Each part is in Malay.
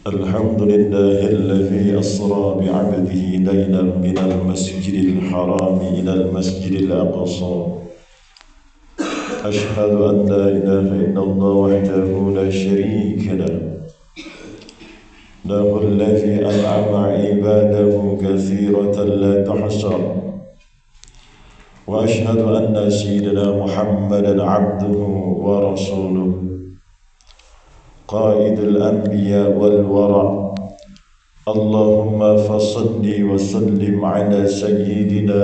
الحمد لله الذي أسرى بعبده ليلا من المسجد الحرام إلى المسجد الأقصى. أشهد أن لا إله إلا الله وحده لا شريك له، له الذي أنعم عباده كثيرة لا تحصر. وأشهد أن سيدنا محمدا عبده ورسوله، قائد الأنبياء والورع. اللهم فصل وسلم على سيدنا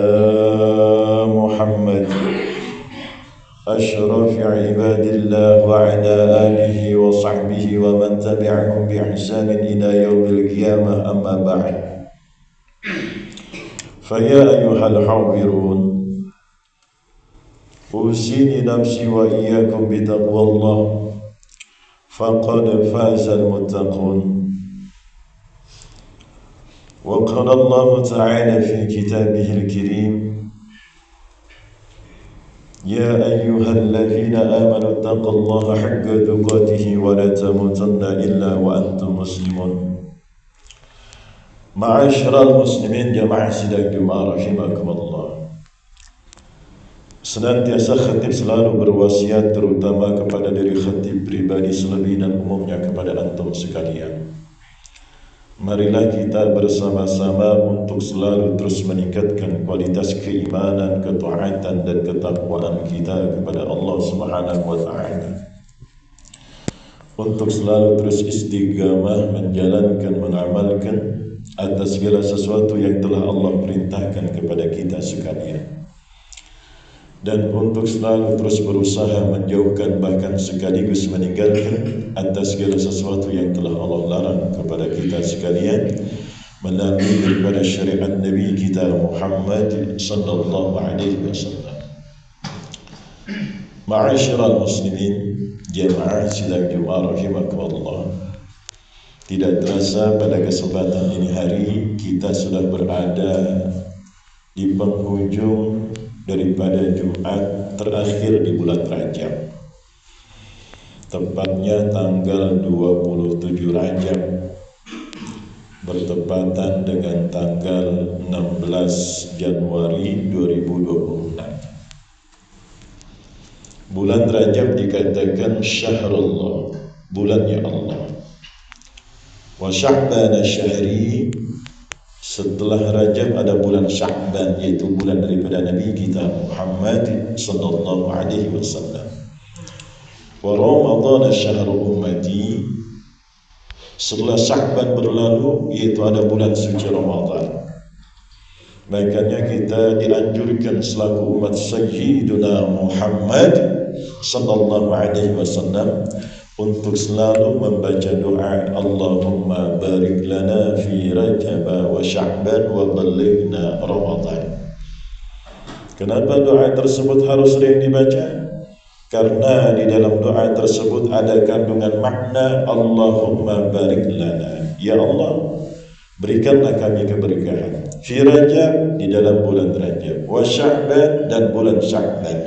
محمد أشرف عباد الله وعلى آله وصحبه ومن تبعهم بإحسان إلى يوم القيامة. أما بعد، فيا أيها الحاضرون، أوصيني نفسي وإياكم بتقوى الله، فقد فاز المتقون. وقال الله تعالى في كتابه الكريم: يا أيها الذين آمنوا اتقوا الله حق تقاته ولا تموتن إلا وأنتم مسلمون. Ma'asyiral muslimin, jamaah sidang Jumat rahimakumullah. Senantiasa khatib selalu berwasiat terutama kepada diri khatib pribadi selebih dan umumnya kepada antum sekalian. Marilah kita bersama-sama untuk selalu terus meningkatkan kualitas keimanan, ketaatan dan ketakwaan kita kepada Allah Subhanahu wa taala. Untuk selalu terus istiqamah menjalankan, mengamalkan atas segala sesuatu yang telah Allah perintahkan kepada kita sekalian. Dan untuk selalu terus berusaha menjauhkan bahkan sekaligus meninggalkan atas segala sesuatu yang telah Allah larang kepada kita sekalian melalui daripada syariat Nabi kita Muhammad sallallahu alaihi wasallam. Ma'asyiral muslimin, jamaah sidang Jumat rahimakumullah. Tidak terasa pada kesempatan ini hari kita sudah berada di penghujung daripada Jumat terakhir di bulan Rajab, tepatnya tanggal 27 Rajab, bertepatan dengan tanggal 16 Januari 2026. Bulan Rajab dikatakan syahrullah, bulannya Allah. Wa Sya'ban syahri, setelah Rajab ada bulan Sya'ban, yaitu bulan daripada Nabi kita Muhammad sallallahu alaihi wasallam. Wa Ramadan syahrul ummati, setelah Sya'ban berlalu yaitu ada bulan suci Ramadan. Makanya kita dianjurkan selaku umat Sayyidina Muhammad sallallahu alaihi wasallam untuk selalu membaca doa Allahumma barik lana fi Rajab wa Sya'ban wa ballighna Ramadan. Kenapa doa tersebut harus sering dibaca? Karena di dalam doa tersebut ada kandungan makna Allahumma barik lana, ya Allah berikanlah kami keberkahan fi Rajab, di dalam bulan Rajab, wa Sya'ban, dan bulan Sya'ban,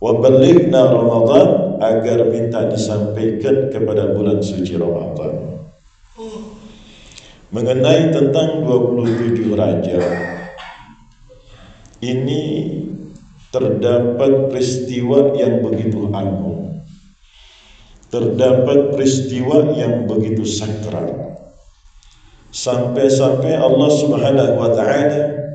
wa ballighna Ramadan, agar minta disampaikan kepada bulan suci Ramadan. Mengenai tentang 27 Rajab ini terdapat peristiwa yang begitu agung, terdapat peristiwa yang begitu sakral, sampai-sampai Allah Subhanahu wa taala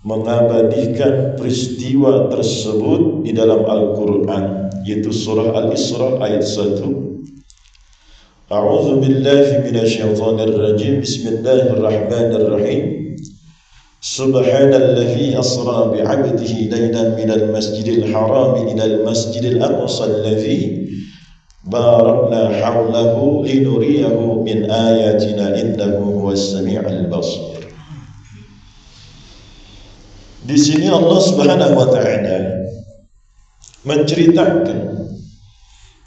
mengabadikan peristiwa tersebut di dalam Al-Quran, yaitu surah Al-Isra ayat 1. A'udzu billahi minasyaitonir rajim. Bismillahirrahmanirrahim. Subhanalladzi asra bi'abdihi lailan minal masjidil haram ilal masjidil aqsa alladzi barakna hawlahu linuriyahu min ayatina innahu huwas sami'ul basir. Di sini Allah Subhanahu wa taala menceritakan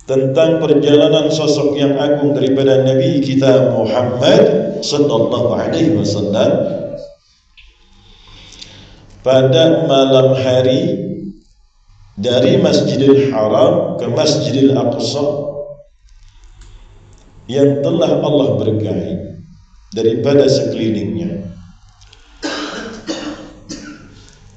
tentang perjalanan sosok yang agung daripada Nabi kita Muhammad sallallahu alaihi wasallam pada malam hari dari Masjidil Haram ke Masjidil Aqsa yang telah Allah berkahi daripada sekelilingnya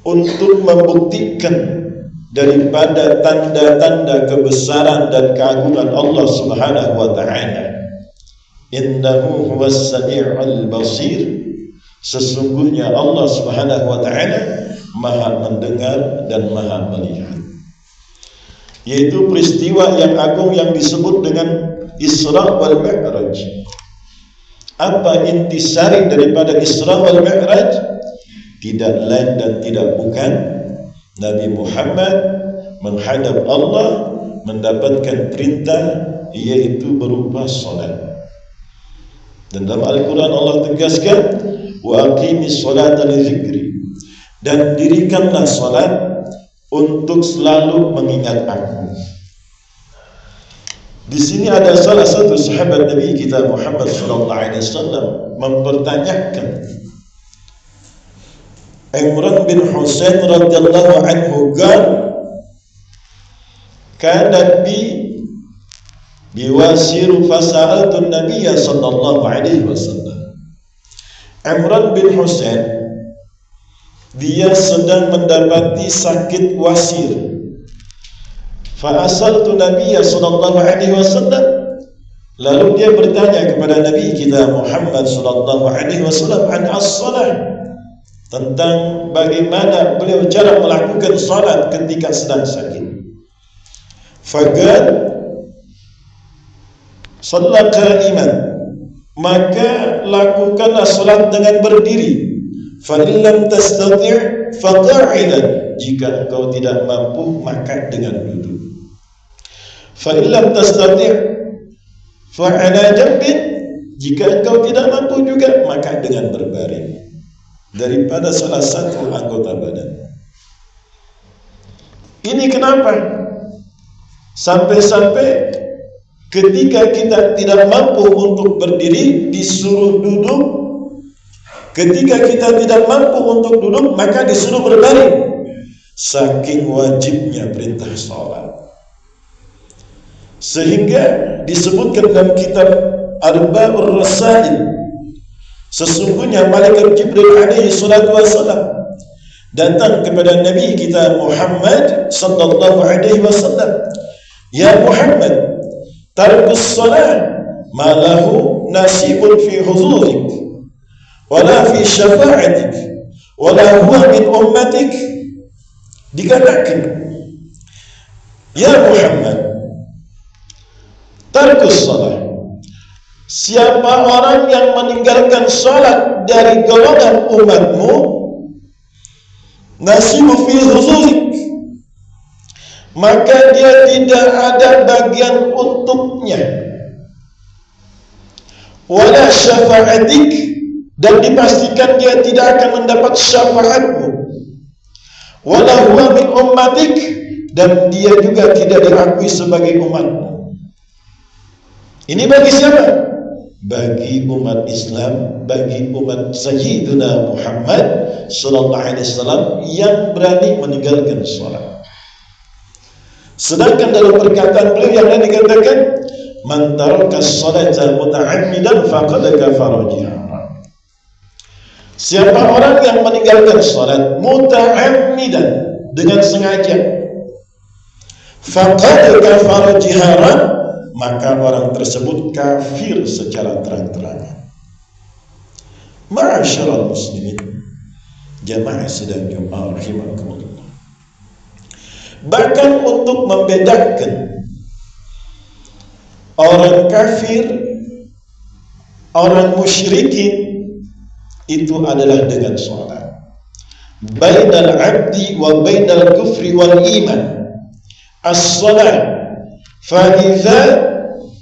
untuk membuktikan daripada tanda-tanda kebesaran dan keagungan Allah Subhanahu wa taala. Innahu huwas sami'ul basir. Sesungguhnya Allah Subhanahu wa taala Maha mendengar dan Maha melihat. Yaitu peristiwa yang agung yang disebut dengan Isra wal Mi'raj. Apa intisari daripada Isra wal Mi'raj? Tidak lain dan tidak bukan Nabi Muhammad menghadap Allah mendapatkan perintah, yaitu berupa salat. Dan dalam Al-Quran Allah tegaskan, wa aqimis salata li dzikri, dan dirikanlah salat untuk selalu mengingat aku. Di sini ada salah satu sahabat Nabi kita Muhammad sallallahu alaihi wasallam mempertanyakan, Imran bin Husain radhiyallahu anhu kanat biwasiru fasa'altu an-nabiy sallallahu alaihi wasallam. Imran bin Husain dia sedang mendapati sakit wasir. Fa'asaltu Nabiy sallallahu alaihi wasallam, lalu dia bertanya kepada Nabi kita Muhammad sallallahu alaihi wasallam an as-salah, tentang bagaimana beliau cara melakukan salat ketika sedang sakit. Faqal shalla qa'iman, maka lakukanlah salat dengan berdiri. Fa in lam tastati' fa qa'idan, jika engkau tidak mampu maka dengan duduk. Fa in lam tastati' fa 'ala jambin, jika engkau tidak mampu juga maka dengan berbaring daripada salah satu anggota badan. Ini kenapa? Sampai-sampai ketika kita tidak mampu untuk berdiri disuruh duduk, ketika kita tidak mampu untuk duduk maka disuruh berbaring. Saking wajibnya perintah salat, sehingga disebutkan dalam kitab Arba'ur Rasail, sesungguhnya malaikat Jibril alaihi salatu wassalam datang kepada Nabi kita Muhammad sallallahu alaihi wasallam. Ya Muhammad, tarkus salat ma lahu nasibun fi huzurik wala fi syafa'atik wala huwa min ummatik. Dikatakan, ya Muhammad, tarkus salat, siapa orang yang meninggalkan salat dari golongan umatmu, nasibu fi huzurik, maka dia tidak ada bagian untuknya, wala syafa'atik, dan dipastikan dia tidak akan mendapat syafaatmu, wala huwa min ummatik, dan dia juga tidak diakui sebagai umatmu. Ini bagi siapa? Bagi umat Islam, bagi umat Sayyidina Muhammad sallallahu alaihi wasallam yang berani meninggalkan salat. Sedangkan dalam perkataan beliau yang lain dikatakan, man taraka as-salata muta'ammidan faqad kafara jihara. Siapa orang yang meninggalkan salat muta'ammidan, dengan sengaja, faqad kafara jihara, maka orang tersebut kafir secara terang-terangan. Ma'asyiral muslimin, jamaah sidang Jumat rahimakumullah. Bahkan untuk membedakan orang kafir, orang musyrikin, itu adalah dengan salat. Bainal abdi wa bainal kufri wal iman as-salat, fa idza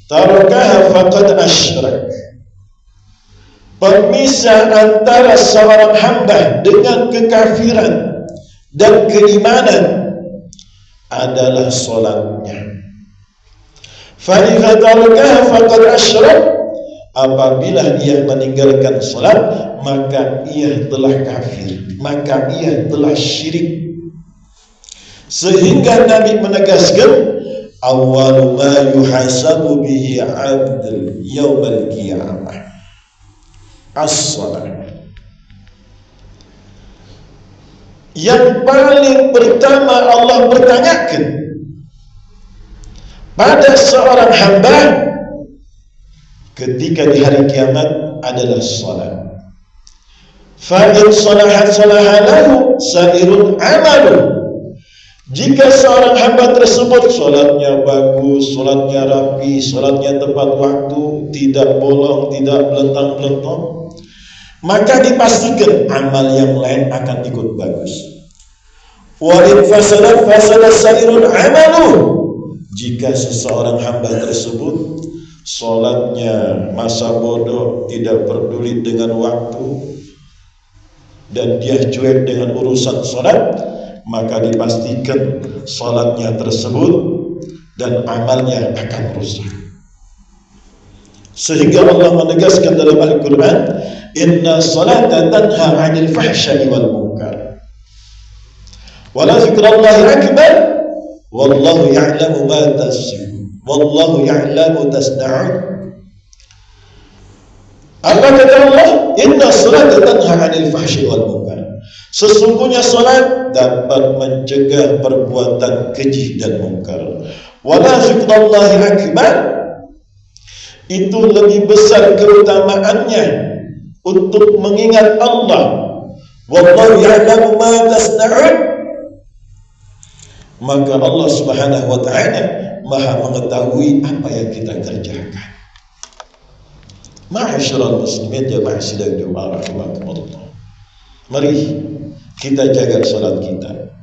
tarakaha faqad asyrak. Pemisah antara seorang hamba dengan kekafiran dan keimanan adalah salatnya. Fa idza tarakaha faqad asyrak, apabila ia meninggalkan salat maka ia telah kafir, maka ia telah syirik. Sehingga Nabi menegaskan, awwalu ma yuhasabu bihi 'abdul yaumal qiyamah as-shalah. Yang paling pertama Allah bertanyakan pada seorang hamba ketika di hari kiamat adalah salat. Fa in salahat salaha lahu sairun amalu. Jika seorang hamba tersebut salatnya bagus, salatnya rapi, salatnya tepat waktu, tidak bolong, tidak belentang-belentang, maka dipastikan amal yang lain akan ikut bagus. Wa in fasadat fasadat sairun amalu. Jika seseorang hamba tersebut salatnya masa bodoh, tidak peduli dengan waktu, dan dia cuek dengan urusan salat, maka dipastikan salatnya tersebut dan amalnya akan rusak. Sehingga Allah menegaskan dalam Al-Quran, inna salata tanha 'anil fahsya'i wal munkar wa la zikrallahi akbar wallahu ya'lamu ma tasna'un wallahu ya'lamu tasna'un. Apa kata Allah? Inna salata tanha 'anil fahsya'i wal munkar. Sesungguhnya salat dapat mencegah perbuatan keji dan mungkar. Wala zikrallahi akbar, itu lebih besar keutamaannya untuk mengingat Allah. Wallahu ya'lamu ma tasna'un. Maka Allah Subhanahu wa ta'ala Maha mengetahui apa yang kita kerjakan. Ma'asyiral muslimin jamaah sidang Jumat rahimakumullah. Mari kita jaga salat kita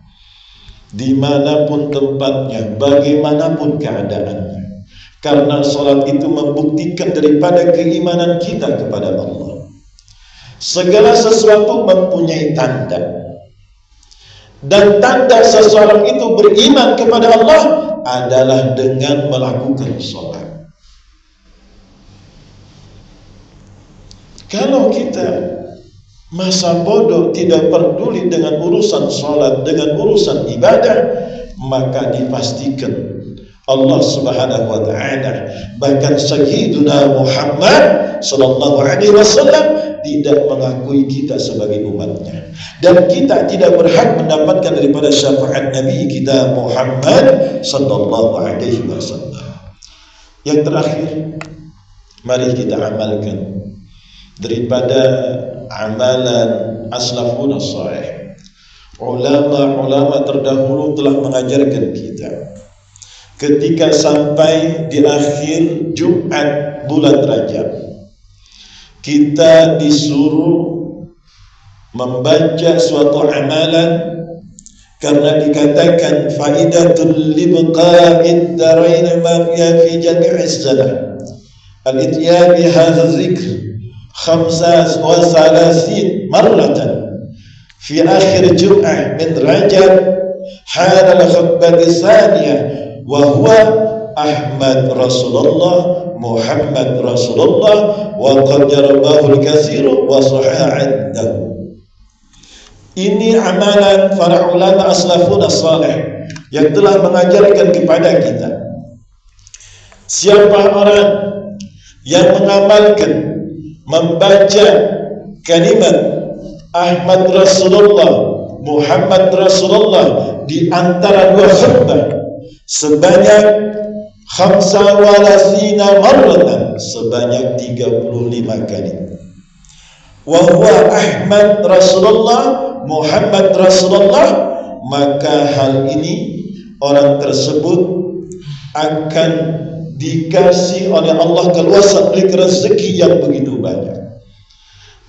dimanapun tempatnya, bagaimanapun keadaannya, karena salat itu membuktikan daripada keimanan kita kepada Allah. Segala sesuatu mempunyai tanda, dan tanda seseorang itu beriman kepada Allah adalah dengan melakukan salat. Kalau kita masa bodoh, tidak peduli dengan urusan salat, dengan urusan ibadah, maka dipastikan Allah Subhanahu wa ta'ala, bahkan Sayyiduna Muhammad sallallahu alaihi wasallam tidak mengakui kita sebagai umatnya, dan kita tidak berhak mendapatkan daripada syafaat Nabi kita Muhammad sallallahu alaihi wasallam. Yang terakhir, mari kita amalkan daripada amalan aslafun as-salih. Ulama-ulama terdahulu telah mengajarkan kita, ketika sampai di akhir Jumat bulan Rajab, kita disuruh membaca suatu amalan, karena dikatakan faidatul libqa'id darain ma fi jami'is sanah al-itya bi hadha dzikr 35 مرة في آخر جمعة من رجب حال الخطبة الثانية وهو أحمد رسول الله محمد رسول الله وقد رواه الكثير وصحح عنده. Ini amalan para ulama aslafun as-salih yang telah mengajarkan kepada kita, siapa orang yang mengamalkan membaca kalimat Ahmad Rasulullah Muhammad Rasulullah di antara dua khutbah sebanyak 35 marratan, sebanyak 35 kali. Wa huwa Ahmad Rasulullah Muhammad Rasulullah, maka hal ini orang tersebut akan dikasih oleh Allah keluasan rezeki yang begitu banyak.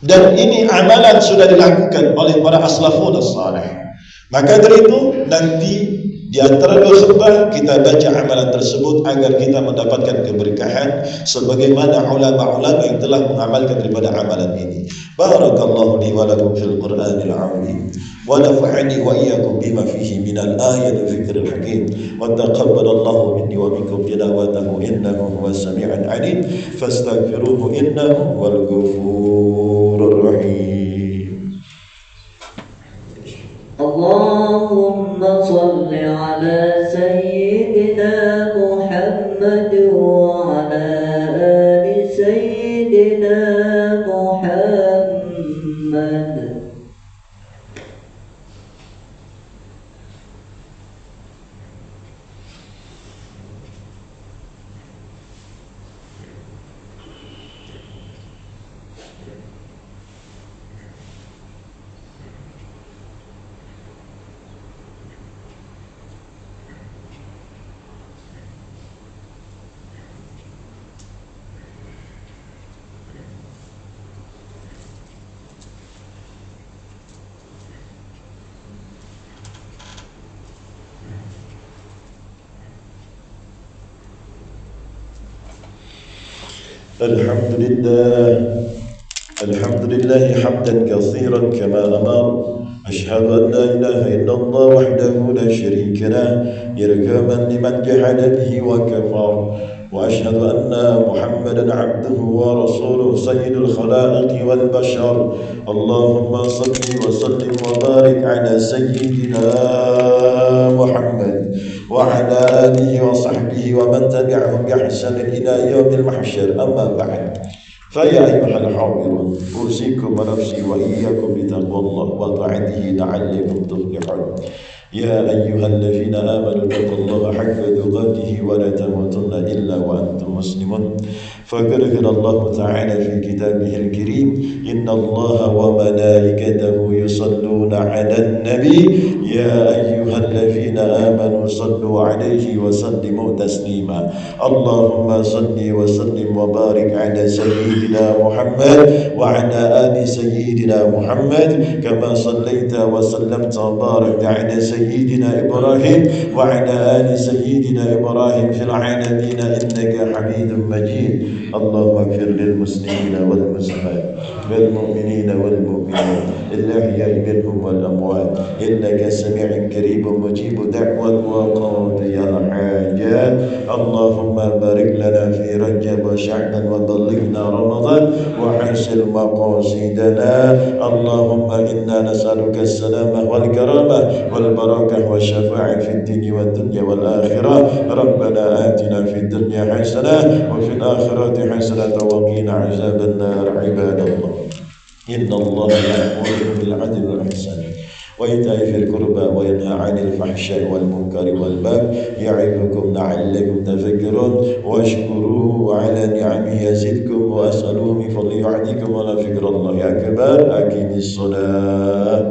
Dan ini amalan sudah dilakukan oleh para aslafun as-salih. Maka dari itu nanti di antara dua khutbah kita baca amalan tersebut agar kita mendapatkan keberkahan sebagaimana ulama-ulama yang telah mengamalkan daripada amalan ini. Barakallahu li wa lakum fil Qur'anil 'azim wa nafa'ani wa iyyakum bima fihi minal ayati wa dzikril hakim wa taqabbalallahu minni wa minkum tilawatahu innahu huwas sami'ul 'alim fastaghfiruhu innahu huwal ghafurur rahim. اللهم صل على سيدنا سيدنا محمد. الحمد لله حمدا كثيرا كما أمر. أشهد أن لا إله إلا الله وحده لا شريك له إرغاما لمن جحد به وكفر. وأشهد أن محمدا عبده ورسوله سيد الخلائق والبشر. اللهم صل وسلم وبارك على سيدنا محمد وعلى آله وصحبه ومن تبعهم بإحسان إلى يوم المحشر. أما بعد، فيا أيها الحاضرون، أوصيكم ونفسي وإياكم بتقوى الله وطاعته لعلكم تفلحون. يا أيها الذين آمنوا اتقوا الله حق تقاته ولا تموتن إلا وأنتم مسلمون. فقد قال الله تعالى في كتابه الكريم: إن الله وملائكته يصلون على النبي يا أيها الذين آمنوا صلوا عليه وسلموا تسليما. اللهم صل وسلم وبارك على سيدنا محمد وعلى آل سيدنا محمد كما صليت وسلمت وباركت على سيدنا إبراهيم وعلى آل سيدنا إبراهيم في العالمين إنك حميد مجيد. اللهم اغفر للمسلمين والمسلمات والمؤمنين والمؤمنات الأحياء منهم والأموات إنك سميع قريب مجيب دعوة وقاضي الحاجات. اللهم بارك لنا في رجب وشعبا وبلغنا رمضان وحسن مقاصدنا. اللهم إنا نسألك السلامة والكرامة والبركة والشفاعة في الدين والدنيا والآخرة. ربنا آتنا في الدنيا حسنة وفي الآخرة حسنة وقنا عذاب النار. عباد الله، إن الله يأمر بالعدل والإحسان وإيتاء ذي القربى وينهى عن الفحشاء والمنكر والبغي يعظكم لعلكم تذكرون. واشكروه على نعمه يزدكم واسألوه من فضله يعطيكم ولذكر الله أكبر. أقم الصلاة.